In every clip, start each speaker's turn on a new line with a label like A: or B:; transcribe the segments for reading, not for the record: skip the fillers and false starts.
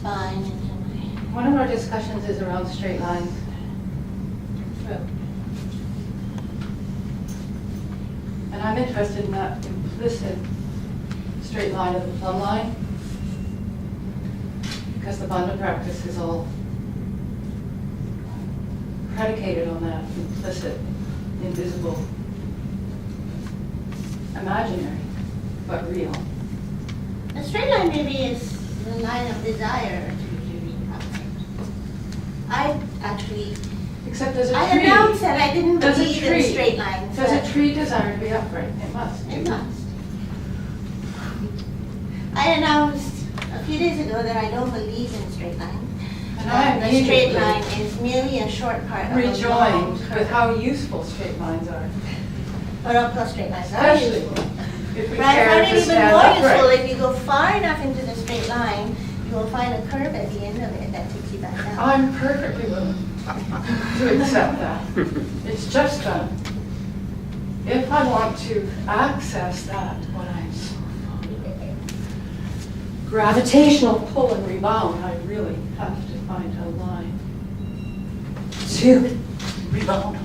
A: spine into my...
B: One of our discussions is around straight lines.
A: throat.
B: And I'm interested in that implicit straight line of the plumb line, because the Bandha practice is all predicated on that implicit, invisible, imaginary, but real.
A: A straight line maybe is the line of desire to read concepts. I actually,
B: Except there's a
A: I
B: tree.
A: announced that I didn't
B: Does a
A: believe in
B: tree.
A: straight lines.
B: Does
A: but
B: a tree desire to be upright? It must.
A: It must. I announced a few days ago that I don't believe in straight lines.
B: And I
A: The straight
B: immediately
A: line is merely a short part of a long
B: rejoined
A: curve.
B: with how useful straight lines are.
A: But of course straight lines are
B: Especially
A: useful.
B: if we
A: But I
B: care
A: find
B: to
A: it even
B: stand
A: more useful
B: upright.
A: if you go far enough into the straight line, you will find a curve at the end of it that takes you back down.
B: I'm perfectly willing to accept that. It's just that if I want to access that, what I'm so gravitational pull and rebound, I really have to find a line to rebound.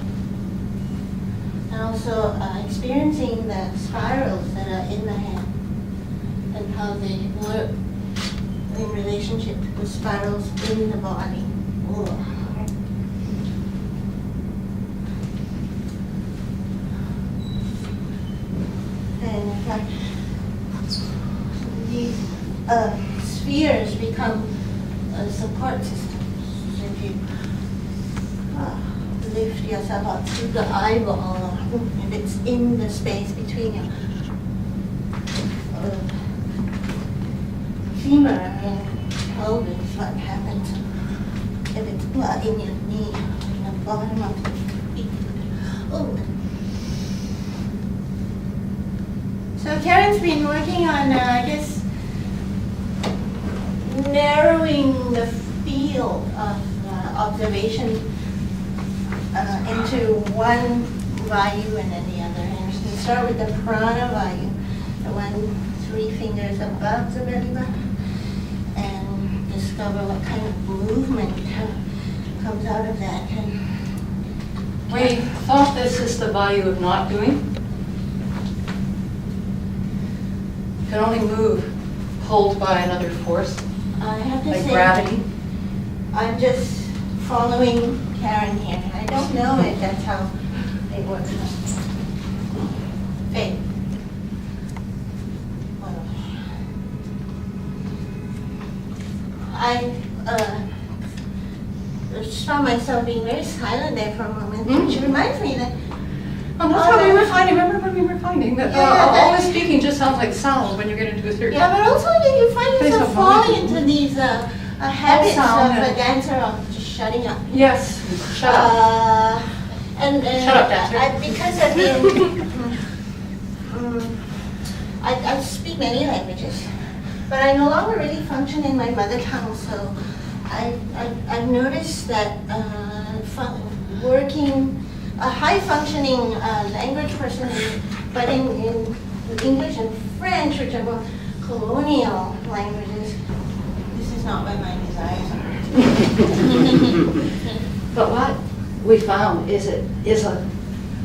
A: And also experiencing the spirals that are in the hand and how they work in relationship to the spirals in the body. Ugh. And in fact, these spheres become support systems. If you lift yourself up through the eyeball, if it's in the space between your femur and pelvis, what happens if it's blood in your knee, in the bottom of the feet? Oh. So Karen's been working on, I guess, narrowing the field of observation into one vayu and then the other. And we can start with the prana vayu, the one 3 fingers above the belly button, and discover what kind of movement comes out of that. And
B: We thought this is the value of not doing. You can only move pulled by another force,
A: I have to
B: like
A: say,
B: gravity.
A: I'm just following Karen here. I don't know if that's how it works. Faith. I just found myself being very silent there for a moment, which reminds me that
B: And that's how we were finding, remember when we were finding that all the speaking just sounds like sound when you get into a certain...
A: yeah, but also you find
B: Place
A: yourself
B: of
A: falling
B: volume.
A: into these habits
B: sound
A: of a
B: and-
A: dancer of just shutting up.
B: Yes, shut up.
A: And
B: Shut up, dancer.
A: because I've been, I speak many languages, but I no longer really function in my mother tongue. So I've noticed that working a high functioning language person, but in English and French, which are both colonial languages, this is not where my desires are.
B: But what we found is it is a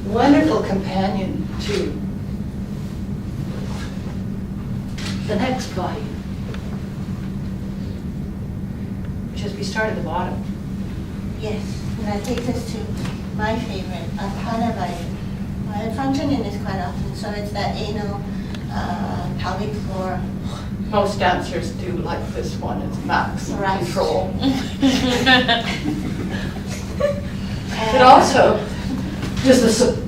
B: wonderful companion to the next value, which is we start at the bottom.
A: Yes, and that takes us to my favorite, Apana Vayu. I function in this quite often, so it's that anal pelvic floor.
B: Most dancers do like this one, it's max
A: Right.
B: control. It also is the support.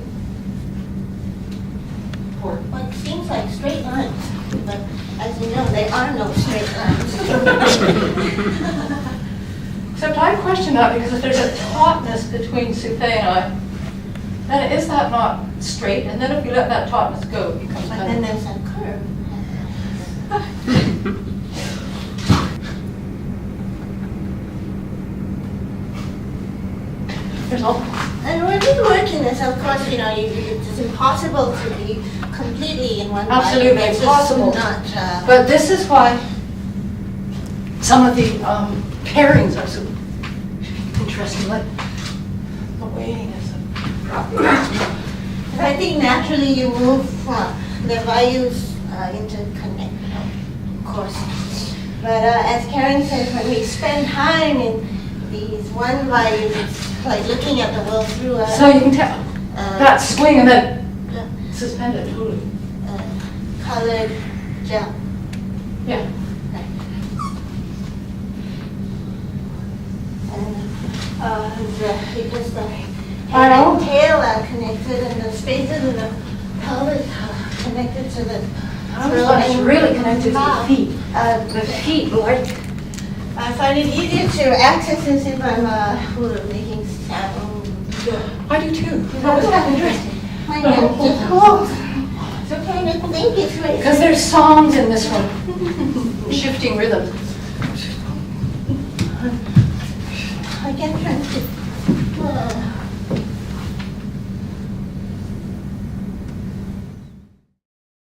A: Well, it seems like straight lines, but as you know, there are no straight lines.
B: Except I question that because if there's a tautness between Su-Feh and I, then is that not straight? And then if you let that tautness go, it becomes
A: But
B: kind
A: then
B: of...
A: there's a curve.
B: There's all...
A: And when we work in this, of course, you know, it's impossible to be completely in one body.
B: Absolutely
A: It's just
B: impossible.
A: Not,
B: But this is why some of the pairings are so interesting, like the weighting is a problem.
A: I think naturally you move the values interconnect, of course. But as Karen says, when we spend time in these one values, it's like looking at the world through a
B: So you can tell that swing and then suspended totally.
A: colored gel.
B: Yeah.
A: Right. And because the
B: I
A: head
B: know.
A: and tail are connected and the spaces and the pelvis are connected to the
B: I was thought it's really connected to the
A: mouth.
B: feet. The feet, like,
A: I find it easier to access this if I'm making sound.
B: I do too.
A: That was kind of interesting. My hand just holds. So kind of think it's right.
B: Because there's songs in this one, shifting rhythms.
A: I can try to.